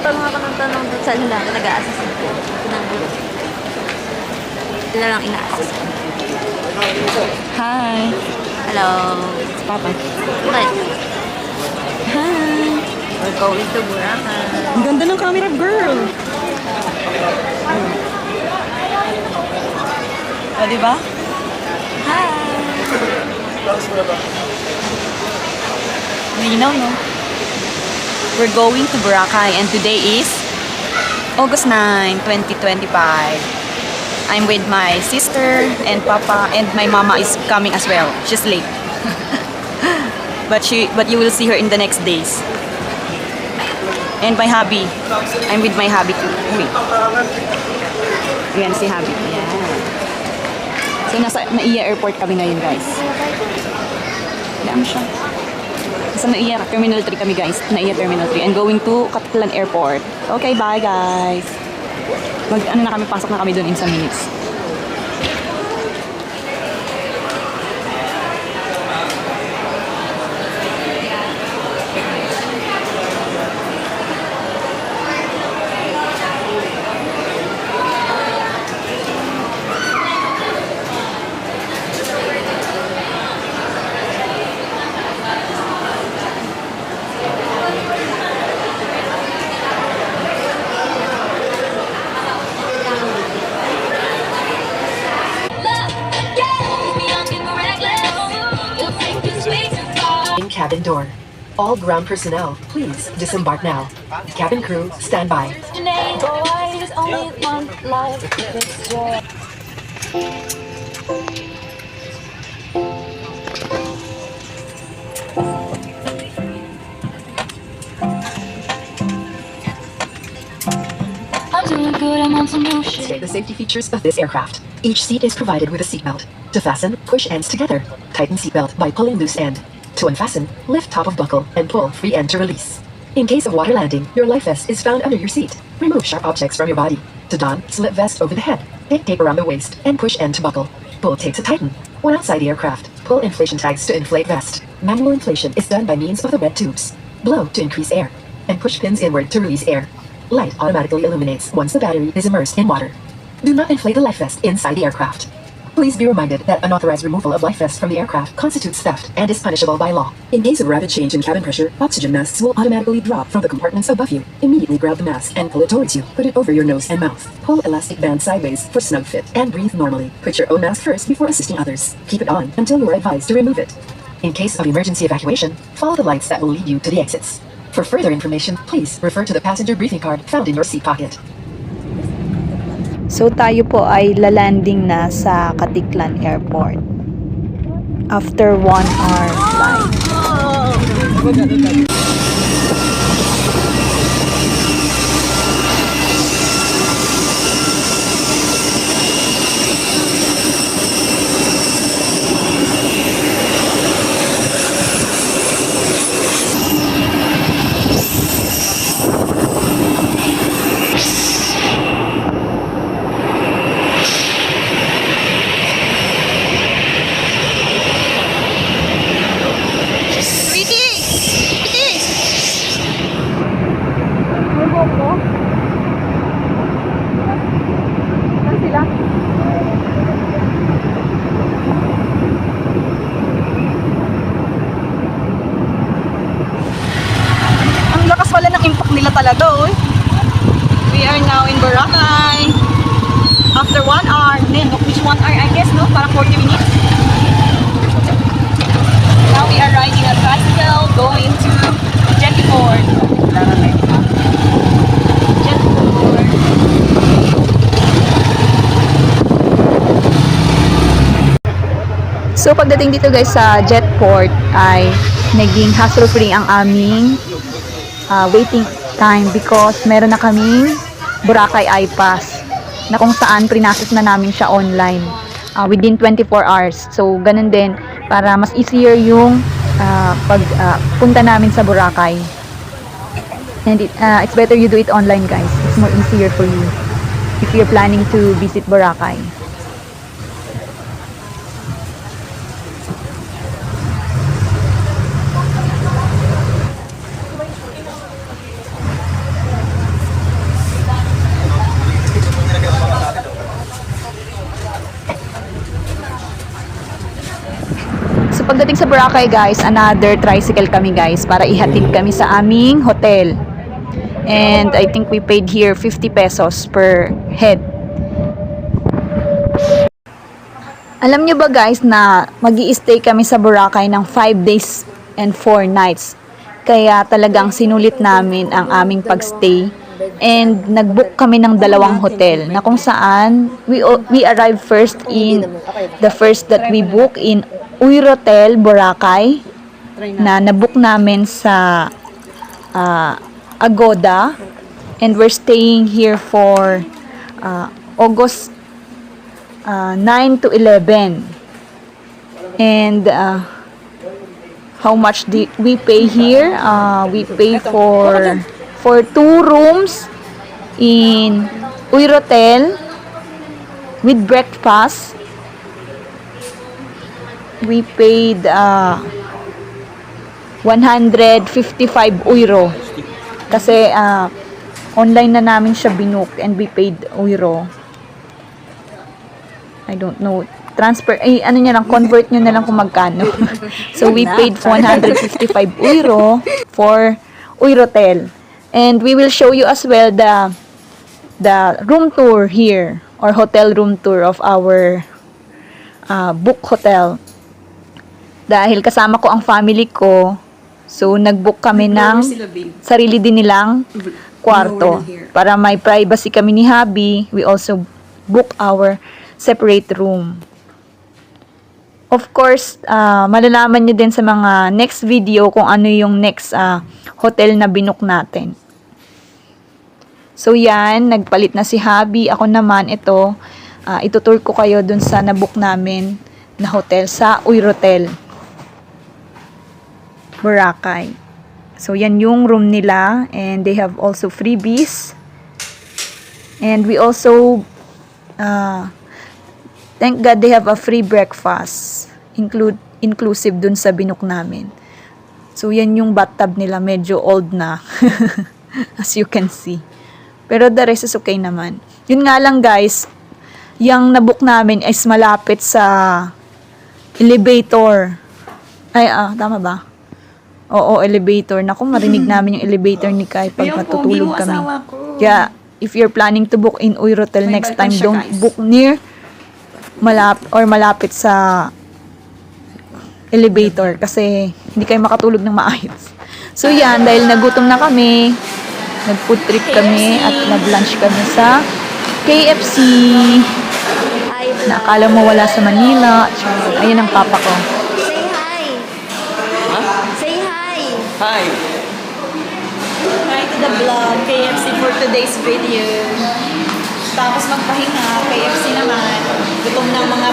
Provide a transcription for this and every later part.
Tanong ako ng tanong doon sa lalaki, nag-a-assist ko. Pinanggulo. Sila lang ina-assist ko. Hi. Hello. Papa. Bakit? Hi. We're going to Boracay. Ang ganda ng camera, girl. O, diba? Hi! Linaw, no? We're going to Boracay and today is August 9, 2025. I'm with my sister and papa and my mama is coming as well. She's late. but you will see her in the next days. And my hubby. I'm with my hubby too. Wait. Ayan si hubby. Ayan. So nasa Naiya Airport kami ngayon, guys. Ayan siya. Nasa Naiya Terminal 3 kami, guys. Naiya Terminal 3 and going to Catlan Airport. Okay, bye guys. Pasok na kami doon in some minutes. Cabin door. All ground personnel, please disembark now. Cabin crew, stand by. State the safety features of this aircraft. Each seat is provided with a seatbelt. To fasten, push ends together. Tighten seatbelt by pulling loose end. To unfasten, lift top of buckle and pull free end to release. In case of water landing, your life vest is found under your seat. Remove sharp objects from your body. To don, slip vest over the head. Take tape around the waist and push end to buckle. Pull tape to tighten. When outside the aircraft, pull inflation tags to inflate vest. Manual inflation is done by means of the red tubes. Blow to increase air. And push pins inward to release air. Light automatically illuminates once the battery is immersed in water. Do not inflate the life vest inside the aircraft. Please be reminded that unauthorized removal of life vests from the aircraft constitutes theft and is punishable by law. In case of rapid change in cabin pressure, oxygen masks will automatically drop from the compartments above you. Immediately grab the mask and pull it towards you. Put it over your nose and mouth. Pull elastic band sideways for snug fit and breathe normally. Put your own mask first before assisting others. Keep it on until you are advised to remove it. In case of emergency evacuation, follow the lights that will lead you to the exits. For further information, please refer to the passenger briefing card found in your seat pocket. So tayo po ay lalanding na sa Catlan Airport after 1 hour flight. Ang lakas pala ng impact nila talaga, oh. We are now in Boracay. After 1 hour, then which 1 hour I guess, no? Parang 40 minutes. Now we are riding a tricycle going to Jetport. Jetport. So pagdating dito guys sa Jetport ay naging hassle-free ang aming waiting time because meron na kaming Boracay iPass na kung saan prinasas na namin siya online within 24 hours. So ganun din para mas easier yung punta namin sa Boracay. And it's better you do it online guys. It's more easier for you if you're planning to visit Boracay. So pagdating sa Boracay guys, another tricycle kami guys para ihatid kami sa aming hotel. And I think we paid here 50 pesos per head. Alam nyo ba guys na mag-i-stay kami sa Boracay ng 5 days and 4 nights. Kaya talagang sinulit namin ang aming pagstay. And nag-book kami ng 2 hotel na kung saan we arrived first in the first that we book in Uirotel, Boracay, na nabook namin sa Agoda, and we're staying here for August 9 to 11. And how much did we pay here? We pay for 2 rooms in Uirotel with breakfast. We paid 155 euro. Kasi online na namin siya binook and we paid euro. I don't know. Transfer, ano niya lang, convert nyo na lang kung magkano. So, we paid 155 euro for Uirotel. And we will show you as well the room tour here, or hotel room tour of our book hotel. Dahil kasama ko ang family ko, so nag-book kami ng sarili din nilang kwarto. Para may privacy kami ni hubby, we also book our separate room. Of course, malalaman nyo din sa mga next video kung ano yung next hotel na binook natin. So yan, nagpalit na si hubby. Ako naman, ito, itutour ko kayo dun sa nabook namin na hotel sa Uirotel, Boracay. So yan yung room nila, and they have also freebies. And we also thank God they have a free breakfast inclusive dun sa binook namin. So yan yung bathtub nila, medyo old na as you can see. Pero the rest is okay naman. Yun nga lang guys, yung nabook namin is malapit sa elevator. Ay, tama ba? Oo, elevator. Naku, marinig namin yung elevator ni Kai pag matutulog kami. Kaya, if you're planning to book in Uirotel next time, don't book near malapit sa elevator kasi hindi kayo makatulog ng maayos. So yan, dahil nagutom na kami, nag-food trip kami at nag-lunch kami sa KFC. Nakala mo wala sa Manila. Ayan ang papa ko. Say hi. Say hi. Hi! Hi to the vlog, KFC for today's video. Tapos magpahinga, KFC naman. Gutom ng mga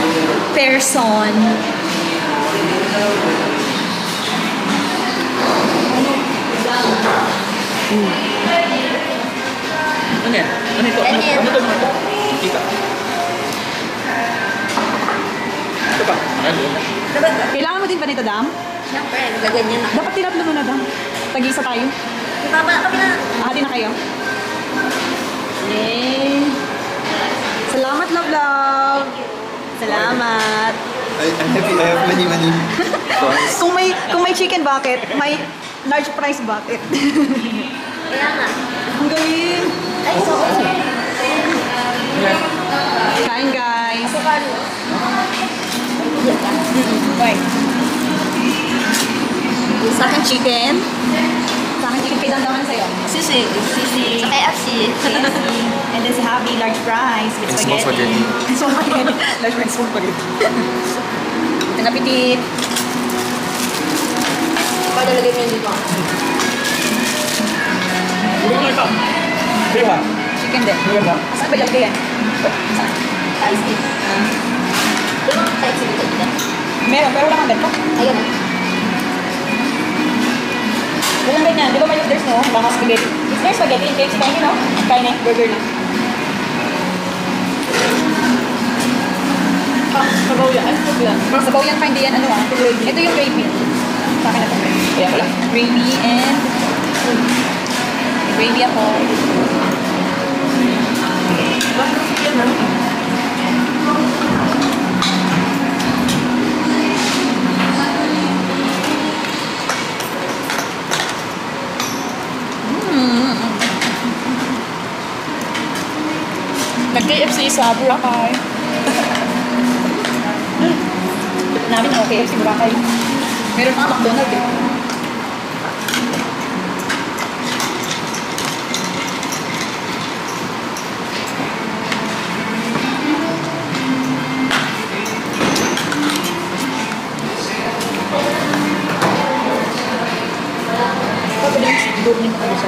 person. Ano yan? Ano ito? Ano ito? Kita. Ito pa. Kailangan mo din ba nito, Dam? Siyempre, gaganyan na. Dapat tinatlo mo na, Dam. Tag-isa tayo. Ibaba kami na. Hati na kayo. Yay! Salamat, love. Salamat. I'm happy. I have many songs. Kung may chicken bucket, may large price bucket. Kaya nga. Ang galing. Ay, so okay. Kain, guys. Sukan. Wait. Sa akin chicken. Sa akin chicken. Kailan naman sa'yo? Sisi. Sa KFC. And then si Happy, large fries with Small spaghetti. Small spaghetti. Large fries, small spaghetti. Ang apitit. Paano lagay mo yung dito? Ano ito? Diba? Chicken din. Diba? Saan ba ilagay yan? Saan? Ice tea. Di ba type si dito? Meron, pero wala kang ganito. Ayun na. Walang ganyan. Di ba may there's no? Baka spaghetti. Is there spaghetti in KFC? Kain no? Kain eh. Burger na. Sabaw yan. Ay, sabaw yan. Sabaw yan pa, hindi yan ano Ito yung gravy. Sa akin na ito. Kaya pala. Gravy and gravy ako. sa Boracay. Namin ang KFC Boracay. Meron mga McDonald's eh. Burning ako sa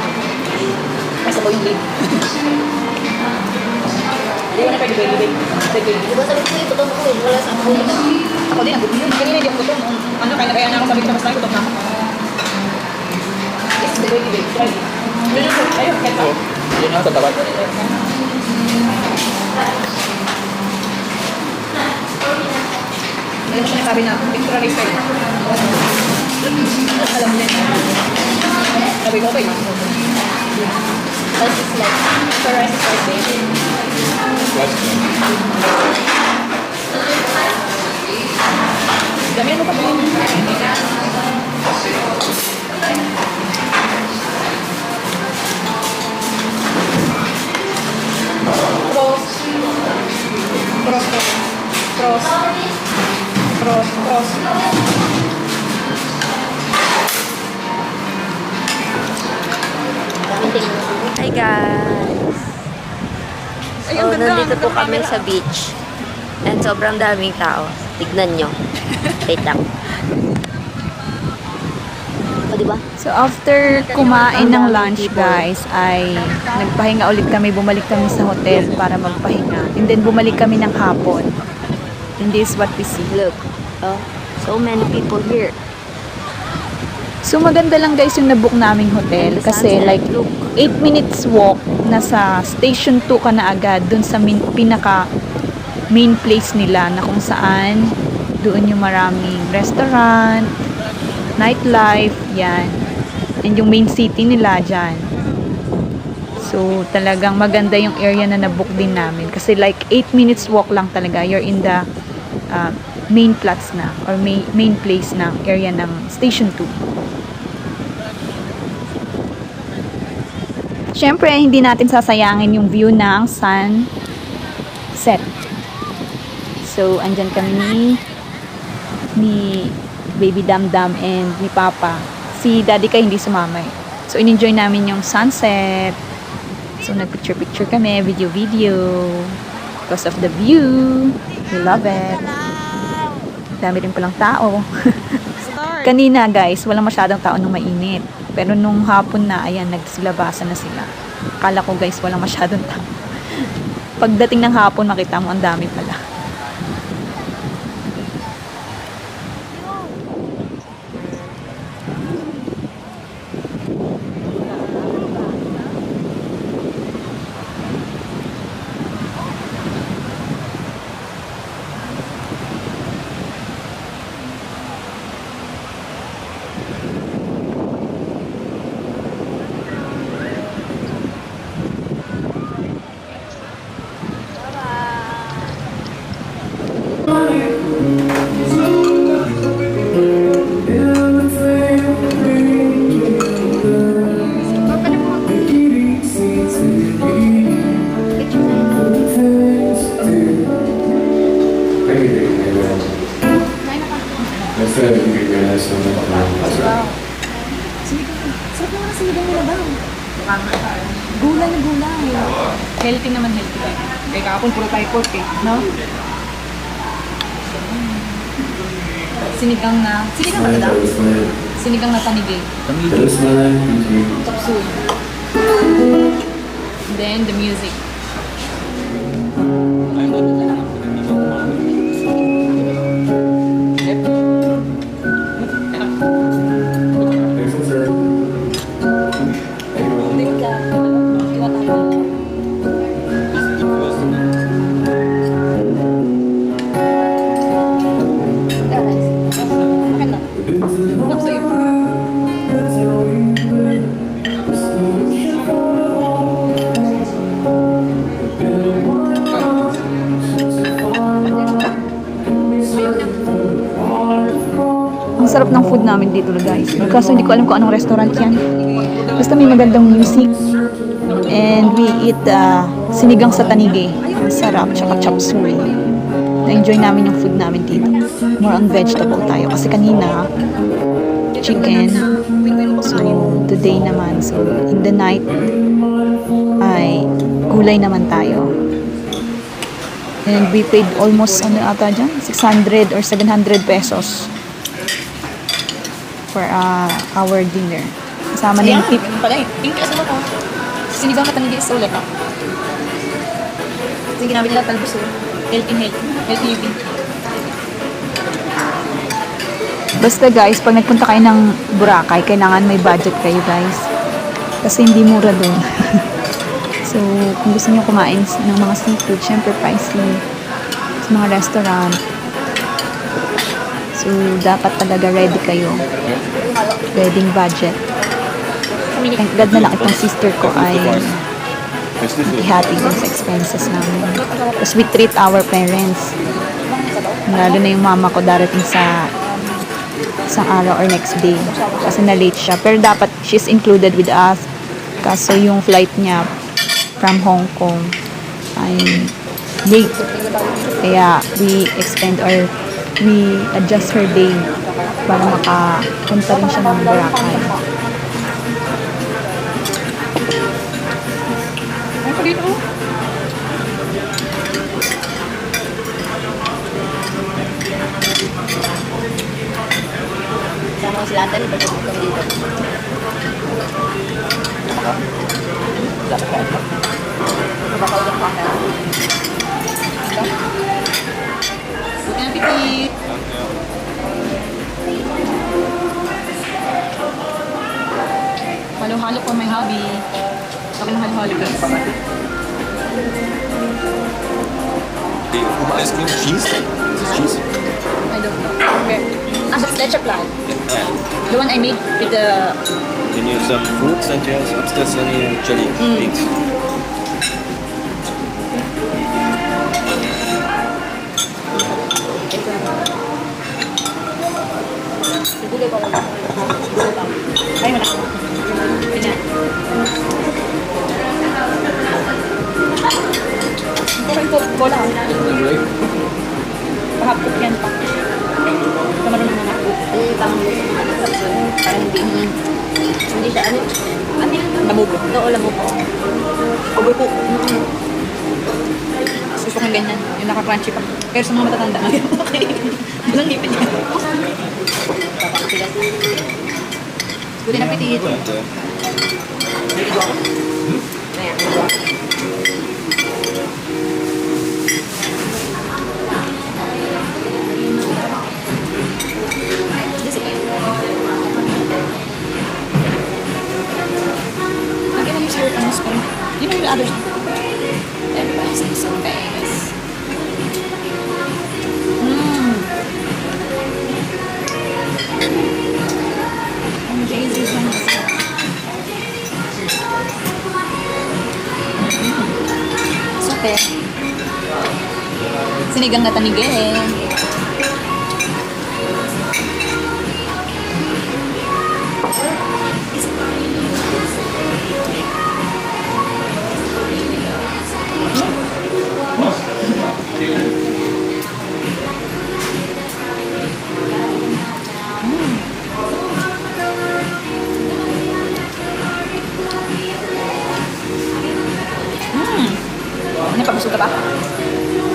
nasa ko yung lid. Hindi ko na pwede baby. Diba sabi ko yung gutom ako eh. Wala sa ako yun. Ako din, nagutom yun. Kanina hindi ako gutom. Ano, kaya na ako sabi ko na mas lang gutom na ako. Yes, the baby. Try it. Ayun, kaya pa. Yan na, tatawag. Hindi mo siya nasabi na picture-race kayo. Alam mo din. Sabi ko, okay. That's just like, Picture-race is like baby. Damihan mo pa ba? Cross. Cross. Cross. Cross. Cross. hi guys! So, nandito po kami sa beach. And sobrang daming tao. Tignan nyo. Wait lang. O, diba? So after kumain ng lunch guys ay nagpahinga ulit kami, bumalik kami sa hotel para magpahinga. And then bumalik kami ng hapon. And this is what we see. Look. Oh, so many people here. So maganda lang guys yung nabook naming hotel kasi like 8 minutes walk nasa station 2 ka na agad dun sa pinaka main place nila na kung saan doon yung maraming restaurant, nightlife, yan. And yung main city nila dyan. So talagang maganda yung area na nabook din namin kasi like 8 minutes walk lang talaga you're in the main plots na or main place na area ng station 2. Siyempre, hindi natin sasayangin yung view ng sunset. So, andyan kami ni Baby Damdam and ni Papa. Si Daddy ka hindi sumamay. So, in-enjoy namin yung sunset. So, nag-picture-picture kami, video-video. Because of the view. We love it. Dami rin palang tao. Kanina guys, walang masyadong tao nung mainit. Pero nung hapon na, ayan, nagsilabasan na sila. Akala ko guys, walang masyadong tao. Pagdating ng hapon, makita mo, ang dami pala. Gulay na gulay. Healthy naman, healthy. Kaya kahapon puro tayo pork eh, no? Sinigang na ba? Sinigang na tanigay. Tapsoy. Then the music. Ang sarap ng food namin dito guys. Kaso hindi ko alam kung anong restaurant yan. Basta may magandang music. And we eat sinigang sa tanigi. Ang sarap, tsaka chop suey. Na-enjoy namin yung food namin dito. More on vegetable tayo. Kasi kanina, chicken. So, today naman. So, in the night, ay gulay naman tayo. And we paid almost, ano ata dyan? 600 or 700 pesos for our dinner. Kasama na yung tip. Pala eh. Pink as ano ko. Sinigang na tanigi is ulit ako. Kasi ginamit nila talbos eh. Healthy living. Basta guys, pag nagpunta kayo ng Boracay, kailangan may budget kayo guys. Kasi hindi mura doon. So, kung gusto niyo kumain ng mga seafood, syempre pricey sa mga restaurant. So, dapat talaga ready kayo. Ready budget. Thank God na lang itong sister ko ay hati dun sa expenses namin. Tapos we treat our parents. Lalo na yung mama ko darating sa isang araw or next day. Kasi na-late siya. Pero dapat she's included with us. Kaso yung flight niya from Hong Kong ay late. Kaya we extend or we adjust her day para makapunta rin siya ng Boracay. Sama ko sila atan, pagkakutom dito. Mabakaulang pa ka. Bukan pitit. Halo-halo po may hobby. Ako ng halo-halo guys. Ice cream cheese? Is this cheese? I don't know. Okay. That's leche plan. Yeah. The one I made with the... Then you have some fruits and you have upstairs any jelly things. Ay, wala. Ganyan. Pero ito, bola. Pahapot yan pa. Ito marunong na ako. Ano yung pang parang hindi siya, ano yun? Lamubo. Oo, lamubo. Ubo-ubo. Gusto kong ganyan. Yung naka-crunchy pa. Pero sa mga matatanda, okay. Yun ang hipin niya. Buti na pitit. Lagyan na yung skirt ang spoon. Yun ang yung others. Everybody's so famous. Ang Jesus lang. Super. Sinigang na tanigi eh. Ano, pabusog ka ba?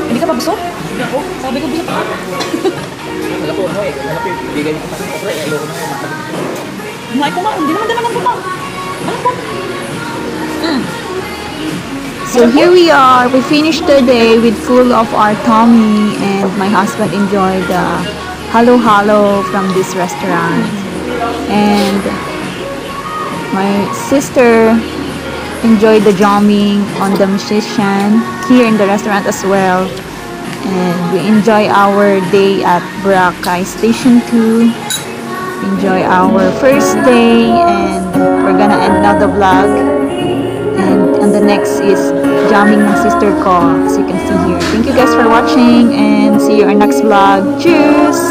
Hindi ka pabusog? Hindi ako. Sabi ko, busog ka. Wala po, ano eh. Wala po, bigay niyo pa sa kapre. Ayoko na yung Kumain ko nga. Hindi naman dala ng buka. Ano po? So here we are. We finished the day with full of our tummy, and my husband enjoyed the halo-halo from this restaurant. And my sister enjoyed the jamming on the musician here in the restaurant as well. And we enjoy our day at Boracay Station 2. Enjoy our first day, and we're gonna end now the vlog. And the next is jamming ng sister ko, as you can see here. Thank you guys for watching, and see you in our next vlog. Cheers!